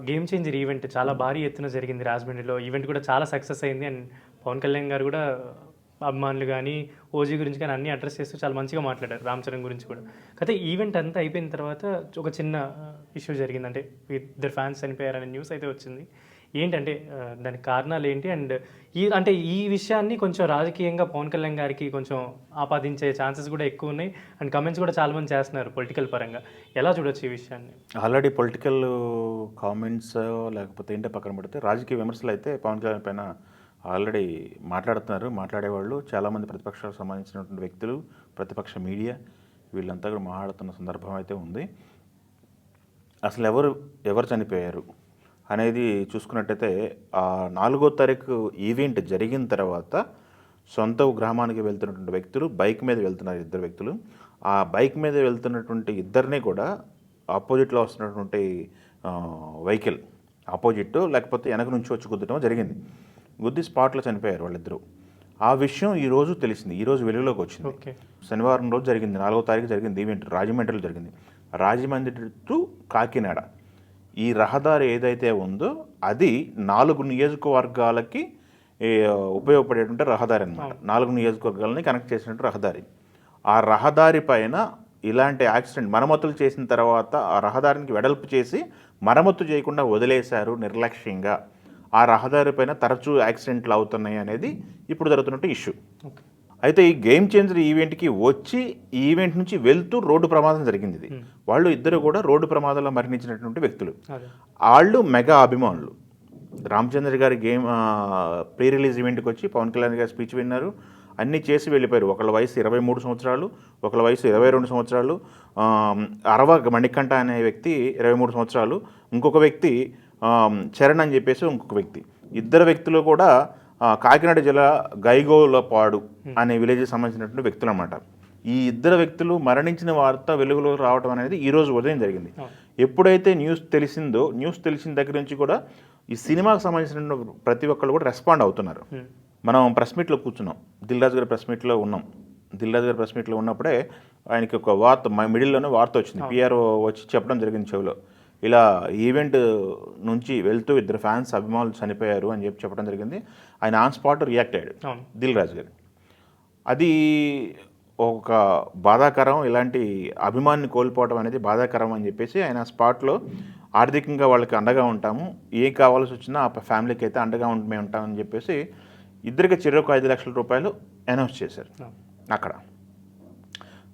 Game changer event చాలా భారీ ఎత్తున జరిగింది రాజమండ్రిలో. ఈవెంట్ కూడా చాలా సక్సెస్ అయింది. అండ్ పవన్ కళ్యాణ్ గారు కూడా అభిమానులు గానీ, ఓజీ గురించి కానీ అన్నీ అడ్రెస్ చేస్తూ చాలా మంచిగా మాట్లాడారు. రామ్ చరణ్ గురించి కూడా. కాకపోతే ఈవెంట్ అంతా అయిపోయిన తర్వాత ఒక చిన్న ఇష్యూ జరిగింది. అంటే ఇద్దరు ఫ్యాన్స్ చనిపోయారనే న్యూస్ అయితే వచ్చింది. ఏంటంటే దానికి కారణాలు ఏంటి? అండ్ ఈ విషయాన్ని కొంచెం రాజకీయంగా పవన్ కళ్యాణ్ గారికి కొంచెం ఆపాదించే ఛాన్సెస్ కూడా ఎక్కువ ఉన్నాయి. అండ్ కమెంట్స్ కూడా చాలామంది చేస్తున్నారు పొలిటికల్ పరంగా. ఎలా చూడొచ్చు ఈ విషయాన్ని? ఆల్రెడీ పొలిటికల్ కామెంట్స్ లేకపోతే ఏంటో పక్కన పెడితే రాజకీయ విమర్శలు అయితే పవన్ కళ్యాణ్ పైన ఆల్రెడీ మాట్లాడుతున్నారు. మాట్లాడేవాళ్ళు చాలామంది ప్రతిపక్షాలకు సంబంధించినటువంటి వ్యక్తులు, ప్రతిపక్ష మీడియా వీళ్ళంతా కూడా మాట్లాడుతున్న సందర్భం అయితే ఉంది. అసలు ఎవరు చనిపోయారు అనేది చూసుకున్నట్టయితే 4వ తారీఖు ఈవెంట్ జరిగిన తర్వాత సొంత గ్రామానికి వెళ్తున్నటువంటి వ్యక్తులు బైక్ మీద వెళ్తున్నారు. ఇద్దరు వ్యక్తులు. ఆ బైక్ మీద వెళ్తున్నటువంటి ఇద్దరిని కూడా ఆపోజిట్లో వస్తున్నటువంటి వెహికల్ ఆపోజిట్ లేకపోతే వెనక నుంచి వచ్చి గుద్దటం జరిగింది. గుద్ది స్పాట్లో చనిపోయారు వాళ్ళిద్దరూ. ఆ విషయం ఈరోజు తెలిసింది. ఈరోజు వెలుగులోకి వచ్చింది. శనివారం రోజు జరిగింది. 4వ తారీఖు జరిగింది ఈవెంట్. రాజమండ్రిలో జరిగింది. రాజమండ్రి టు కాకినాడ ఈ రహదారి ఏదైతే ఉందో అది 4 నియోజకవర్గాలకి ఉపయోగపడేటువంటి రహదారి అన్నమాట. 4 నియోజకవర్గాలని కనెక్ట్ చేసినట్టు రహదారి. ఆ రహదారి పైన ఇలాంటి యాక్సిడెంట్ మరమ్మతులు చేసిన తర్వాత ఆ రహదారికి వెడల్పు చేసి మరమ్మతు చేయకుండా వదిలేశారు నిర్లక్ష్యంగా. ఆ రహదారి పైన తరచూ యాక్సిడెంట్లు అవుతున్నాయి అనేది ఇప్పుడు జరుగుతున్నట్టు ఇష్యూ. అయితే ఈ గేమ్ చేంజర్ ఈవెంట్కి వచ్చి ఈ ఈవెంట్ నుంచి వెళ్తూ రోడ్డు ప్రమాదం జరిగింది. ఇది వాళ్ళు ఇద్దరు కూడా రోడ్డు ప్రమాదంలో మరణించినటువంటి వ్యక్తులు. వాళ్ళు మెగా అభిమానులు. రామచంద్ర గారి గేమ్ ప్రీ రిలీజ్ ఈవెంట్కి వచ్చి పవన్ కళ్యాణ్ గారి స్పీచ్ విన్నారు. అన్నీ చేసి వెళ్ళిపోయారు. ఒకళ్ళ వయసు 23 సంవత్సరాలు, ఒకళ్ళ వయసు 22 సంవత్సరాలు. అరవ మణికంఠ అనే వ్యక్తి 23 సంవత్సరాలు, ఇంకొక వ్యక్తి చరణ్ అని చెప్పేసి ఇంకొక వ్యక్తి. ఇద్దరు వ్యక్తులు కూడా కాకినాడ జిల్లా గైగోలపాడు అనే విలేజ్కి సంబంధించినటువంటి వ్యక్తులు అన్నమాట. ఈ ఇద్దరు వ్యక్తులు మరణించిన వార్త వెలుగులో రావడం అనేది ఈరోజు ఉదయం జరిగింది. ఎప్పుడైతే న్యూస్ తెలిసిన దగ్గర నుంచి కూడా ఈ సినిమాకి సంబంధించిన ప్రతి ఒక్కళ్ళు కూడా రెస్పాండ్ అవుతున్నారు. మనం ప్రెస్ మీట్లో కూర్చున్నాం. దిల్ రాజు గారి ప్రెస్ మీట్లో ఉన్నాం. దిల్ రాజు గారి ప్రెస్ మీట్లో ఉన్నప్పుడే ఆయనకి ఒక వార్త మిడిల్లోనే వార్త వచ్చింది. పిఆర్ఓ వచ్చి చెప్పడం జరిగింది చెవిలో. ఇలా ఈవెంట్ నుంచి వెళ్తూ ఇద్దరు ఫ్యాన్స్ అభిమానులు చనిపోయారు అని చెప్పడం జరిగింది. ఆయన ఆన్ స్పాట్ రియాక్ట్ అయ్యాడు దిల్ రాజు గారు. అది ఒక బాధాకరం. ఇలాంటి అభిమాన్ని కోల్పోవడం అనేది బాధాకరం అని చెప్పేసి ఆయన స్పాట్లో ఆర్థికంగా వాళ్ళకి అండగా ఉంటాము, ఏం కావాల్సి వచ్చినా ఆ ఫ్యామిలీకి అయితే అండగా మేము ఉంటామని చెప్పేసి ఇద్దరికి చెరొక 5 లక్షల రూపాయలు అనౌన్స్ చేశారు అక్కడ.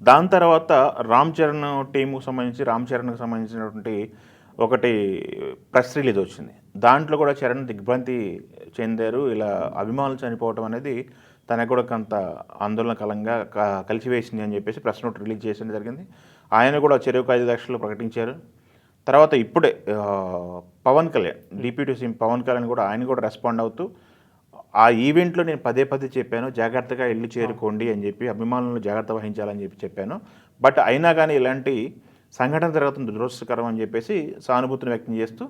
దాని తర్వాత రామ్ చరణ్కి సంబంధించినటువంటి ఒకటి ప్రెస్ రిలీజ్ వచ్చింది. దాంట్లో కూడా చరణ్ దిగ్భ్రాంతి చెందారు. ఇలా అభిమానులు చనిపోవడం అనేది తనకు కూడా కొంత ఆందోళనకరంగా కలిసివేసింది అని చెప్పేసి ప్రెస్ నోట్ రిలీజ్ చేయడం జరిగింది. ఆయన కూడా చెరువుకు 5 లక్షలు ప్రకటించారు. తర్వాత ఇప్పుడే పవన్ కళ్యాణ్ డిప్యూటీ సీఎం పవన్ కళ్యాణ్ కూడా ఆయన కూడా రెస్పాండ్ అవుతూ ఆ ఈవెంట్లో నేను పదే చెప్పాను, జాగ్రత్తగా వెళ్ళి చేరుకోండి అని చెప్పి, అభిమానులను జాగ్రత్త వహించాలని చెప్పాను. బట్ అయినా కానీ ఇలాంటి సంఘటన జరుగుతుంది దురదృష్టకరం అని చెప్పేసి సానుభూతిని వ్యక్తం చేస్తూ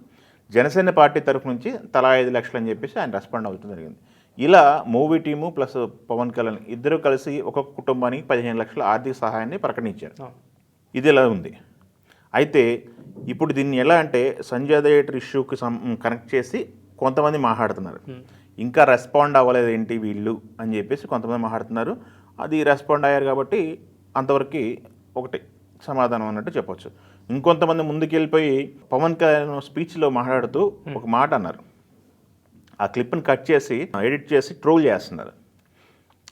జనసేన పార్టీ తరఫు నుంచి తలా 5 లక్షలు అని చెప్పేసి ఆయన రెస్పాండ్ అవుతుంది జరిగింది. ఇలా movie team plus Pawan Kalyan ఇద్దరు కలిసి ఒక్కొక్క కుటుంబానికి 15 లక్షల ఆర్థిక సహాయాన్ని ప్రకటించారు. ఇది ఎలా ఉంది. అయితే ఇప్పుడు దీన్ని ఎలా అంటే సంజయ్ థియేటర్ ఇష్యూకి కనెక్ట్ చేసి కొంతమంది మాట్లాడుతున్నారు. ఇంకా రెస్పాండ్ అవ్వలేదు ఏంటి వీళ్ళు అని చెప్పేసి కొంతమంది మాట్లాడుతున్నారు. అది రెస్పాండ్ అయ్యారు కాబట్టి అంతవరకు ఒకటి సమాధానం అన్నట్టు చెప్పొచ్చు. ఇంకొంతమంది ముందుకు వెళ్ళిపోయి పవన్ కళ్యాణ్ స్పీచ్లో మాట్లాడుతూ ఒక మాట అన్నారు. ఆ క్లిప్ని కట్ చేసి ఎడిట్ చేసి ట్రోల్ చేస్తున్నారు.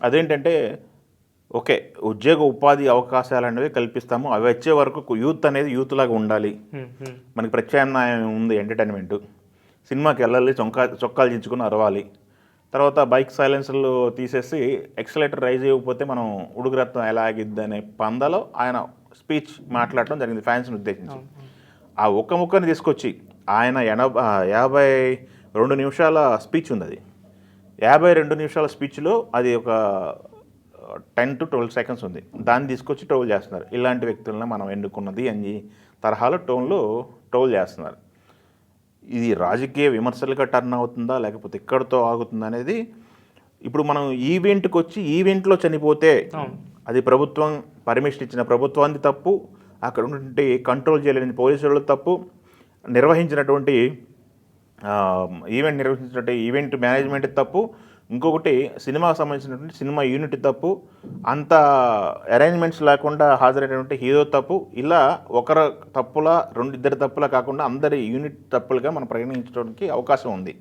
అదేంటంటే ఓకే, ఉద్యోగ ఉపాధి అవకాశాలు అనేవి కల్పిస్తాము, అవి వచ్చే వరకు యూత్ అనేది యూత్ లాగా ఉండాలి, మనకి ప్రత్యామ్నాయం ఉంది, ఎంటర్టైన్మెంట్, సినిమాకి వెళ్ళాలి, చొక్కాలు చించుకొని అరవాలి, తర్వాత బైక్ సైలెన్సర్లు తీసేసి ఎక్సలేటర్ రైజ్ చేయకపోతే మనం ఉడుగురత్నం ఎలా ఆగిద్ది అనే పందాలో ఆయన స్పీచ్ మాట్లాడటం జరిగింది ఫ్యాన్స్ని ఉద్దేశించి. ఆ ఒక్క ముక్కని తీసుకొచ్చి ఆయన 52 నిమిషాల స్పీచ్ ఉంది. అది 52 నిమిషాల స్పీచ్లో అది ఒక 10 to 12 seconds ఉంది. దాన్ని తీసుకొచ్చి ట్రోల్ చేస్తున్నారు. ఇలాంటి వ్యక్తులను మనం ఎన్నుకున్నది అని తరహాలో ట్రోల్ చేస్తున్నారు. ఇది రాజకీయ విమర్శలుగా టర్న్ అవుతుందా లేకపోతే ఎక్కడితో ఆగుతుందా అనేది ఇప్పుడు మనం ఈవెంట్కి వచ్చి ఈవెంట్లో చనిపోతే అది ప్రభుత్వం పర్మిషన్ ఇచ్చిన ప్రభుత్వానికి తప్పు, అక్కడ ఉంటే కంట్రోల్ చేయలేని పోలీసులు తప్పు, నిర్వహించినటువంటి ఈవెంట్ మేనేజ్మెంట్ తప్పు, ఇంకొకటి సినిమాకు సంబంధించినటువంటి సినిమా యూనిట్ తప్పు, అంత అరేంజ్మెంట్స్ లేకుండా హాజరైనటువంటి హీరో తప్పు. ఇలా ఒకరు తప్పులా ఇద్దరు తప్పులా కాకుండా అందరి యూనిట్ తప్పులుగా మనం పరిగణించడానికి అవకాశం ఉంది.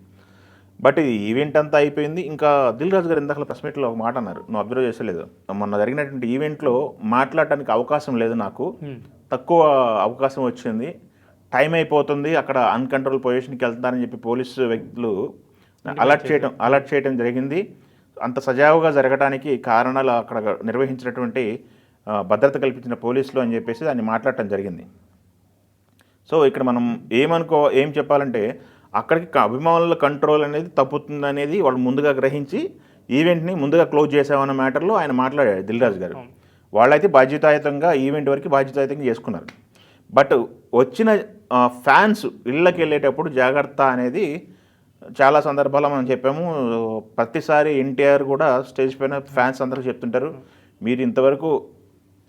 బట్ ఇది ఈవెంట్ అంతా అయిపోయింది. ఇంకా దిల్ రాజు గారు ఇందాక ప్రెస్ మీట్లో ఒక మాట అన్నారు, నువ్వు అబ్జర్వ్ చేసలేదు, మొన్న జరిగినటువంటి ఈవెంట్లో మాట్లాడటానికి అవకాశం లేదు, నాకు తక్కువ అవకాశం వచ్చింది, టైం అయిపోతుంది, అక్కడ అన్కంట్రోల్ పొజిషన్కి వెళ్తానని చెప్పి పోలీసు వ్యక్తులు అలర్ట్ చేయడం జరిగింది. అంత సజావుగా జరగడానికి కారణాలు అక్కడ నిర్వహించినటువంటి భద్రత కల్పించిన పోలీసులు అని చెప్పేసి దాన్ని మాట్లాడటం జరిగింది. సో ఇక్కడ మనం ఏం చెప్పాలంటే అక్కడికి అభిమానుల కంట్రోల్ అనేది తప్పుతుంది అనేది వాళ్ళు ముందుగా గ్రహించి ఈవెంట్ని ముందుగా క్లోజ్ చేసామన్న మ్యాటర్లో ఆయన మాట్లాడారు దిల్ రాజు గారు. వాళ్ళైతే బాధ్యతాయుతంగా ఈవెంట్ వరకు బాధ్యతాయుతంగా చేసుకున్నారు. బట్ వచ్చిన ఫ్యాన్స్ ఇళ్ళకి వెళ్ళేటప్పుడు జాగ్రత్త అనేది చాలా సందర్భాల్లో మనం చెప్పాము. ప్రతిసారి ఎన్టీఆర్ కూడా స్టేజ్ పైన ఫ్యాన్స్ అందరూ చెప్తుంటారు, మీరు ఇంతవరకు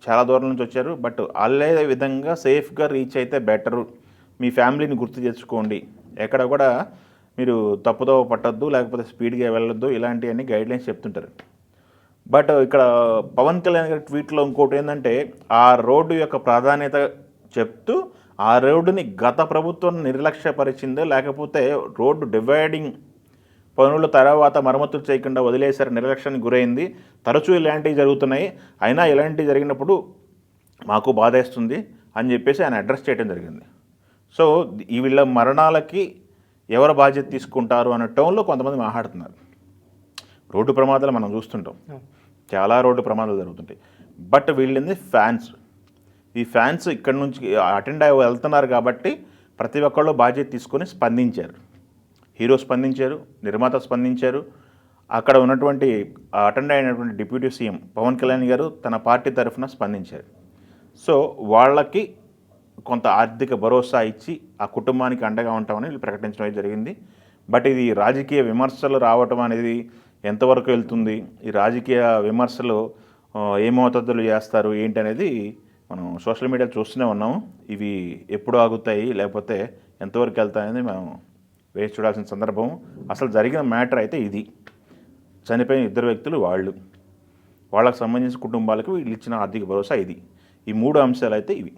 చాలా దూరం నుంచి వచ్చారు, బట్ అల్లే విధంగా సేఫ్గా రీచ్ అయితే బెటరు, మీ ఫ్యామిలీని గుర్తు తెచ్చుకోండి, ఎక్కడ కూడా మీరు తప్పుదో పట్టద్దు, లేకపోతే స్పీడ్గా వెళ్ళొద్దు, ఇలాంటివన్నీ గైడ్లైన్స్ చెప్తుంటారు. బట్ ఇక్కడ పవన్ కళ్యాణ్ గారి ట్వీట్లో ఇంకోటి ఏంటంటే ఆ రోడ్డు యొక్క ప్రాధాన్యత చెప్తూ ఆ రోడ్డుని గత ప్రభుత్వం నిర్లక్ష్యపరిచిందో, లేకపోతే రోడ్డు డివైడింగ్ పనుల తర్వాత మరమ్మతులు చేయకుండా వదిలేశారు, నిర్లక్ష్యానికి గురైంది, తరచూ ఇలాంటివి జరుగుతున్నాయి, అయినా ఇలాంటివి జరిగినప్పుడు మాకు బాధేస్తుంది అని చెప్పేసి ఆయన అడ్రస్ చేయడం జరిగింది. సో వీళ్ళ మరణాలకి ఎవరు బాధ్యత తీసుకుంటారు అన్న టోన్లో కొంతమంది మాట్లాడుతున్నారు. రోడ్డు ప్రమాదాలు మనం చూస్తుంటాం, చాలా రోడ్డు ప్రమాదాలు జరుగుతుంటాయి. బట్ వీళ్ళని ఫ్యాన్స్, ఈ ఫ్యాన్స్ ఇక్కడ నుంచి అటెండ్ అయ్యి వెళ్తున్నారు కాబట్టి ప్రతి ఒక్కళ్ళు బాధ్యత తీసుకొని స్పందించారు. హీరో స్పందించారు, నిర్మాత స్పందించారు, అక్కడ ఉన్నటువంటి అటెండ్ అయినటువంటి డిప్యూటీ సీఎం పవన్ కళ్యాణ్ గారు తన పార్టీ తరఫున స్పందించారు. సో వాళ్ళకి కొంత ఆర్థిక భరోసా ఇచ్చి ఆ కుటుంబానికి అండగా ఉంటామని వీళ్ళు ప్రకటించడం జరిగింది. బట్ ఇది రాజకీయ విమర్శలు రావటం అనేది ఎంతవరకు వెళ్తుంది, ఈ రాజకీయ విమర్శలు ఏమవుతుందో చేస్తారు ఏంటి అనేది మనం సోషల్ మీడియా చూస్తూనే ఉన్నాము. ఇవి ఎప్పుడు ఆగుతాయి, లేకపోతే ఎంతవరకు వెళ్తాయనేది మనం వేచి చూడాల్సిన సందర్భం. అసలు జరిగిన మ్యాటర్ అయితే ఇది, చనిపోయిన ఇద్దరు వ్యక్తులు వాళ్ళకు సంబంధించిన కుటుంబాలకు వీళ్ళు ఇచ్చిన ఆర్థిక భరోసా ఇది. ఈ 3 అంశాలు అయితే ఇవి.